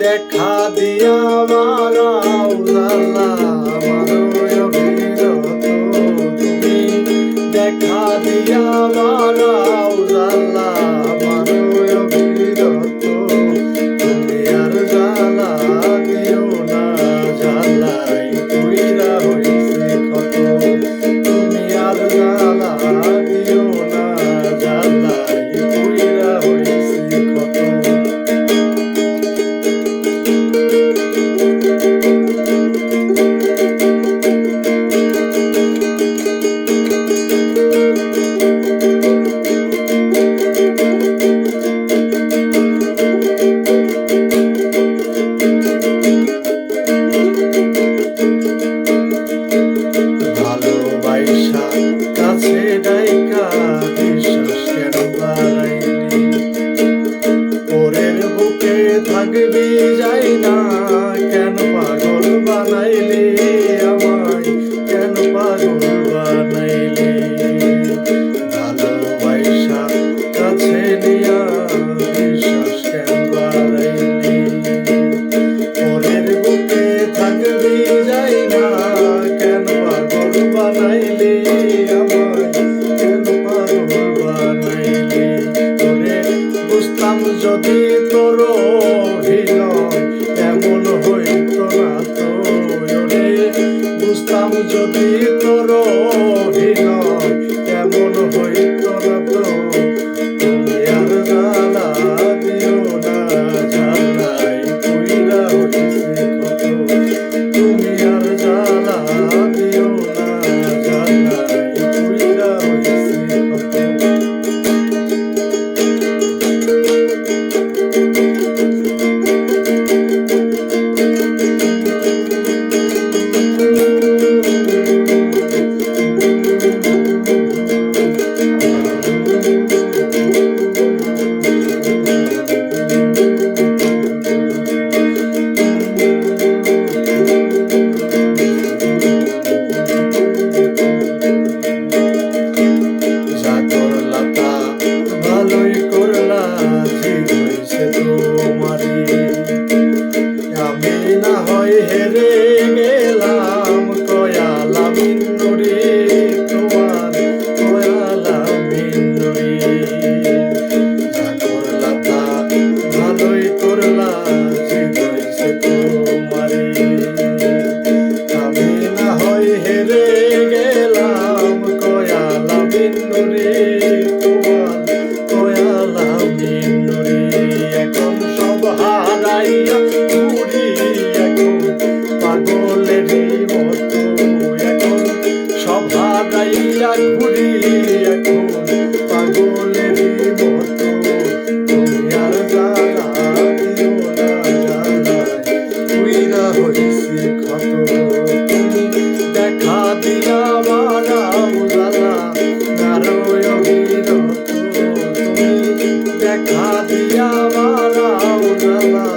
দেখা দিয়া মারাও জালা আমারই অবিরত তুমি দেখা দিয়া মারাও জালা আমারই অবিরত তুমি আর জালা দিও না জালাই পুইরা হইছে ক্ষত তুমি আর জালা দিও না জালাই পুইরা হইছে ক্ষত কাছে ডাইকা বিশ্বাস কেন বাড়াইলি ওরের বুকে থাকবি যাই না কেন পাগল বানাইলি আমায় কেন পাগল বানাইলি ভালোবাসা কাছে নিয়া বিশ্বাস কেন বাড়াইলি ওরের বুকে থাকবি যাই না কেন পাগল বানাইলি যদি তোর অভিনয় এমন হইত না তো রে বুঝতাম যদি তোর অভিনয় এমন হইত না তো তুমি আর জালা দিও না জালাই পুইরা হইছে ক্ষত তুমি আর জালা দিও না জালাই পুইরা হইছে ক্ষত আমি না হয় হেরে গেলাম কয়ালা মিন্নুরি তোমার কয়ালা মিন্নুরি যা করলা তা ভালোই করলা জিদ হইছে তোমারি আমি না হয় হেরে গেলাম কয়ালা মিন্নুরি তোমার কয়ালা মিন্নুরি এখন সব হারাইয়া ঘুরি এখন পাগলেরই মতো এখন সব হারাইয়া ঘুরি এখন পাগলেরই মতো তুমি আর জালা দিও না জালাই পুইরা হইছে ক্ষত তুমি দেখা দিয়া মারাও জালা নারয় অবিরত তুমি দেখা দিয়া মারাও জালা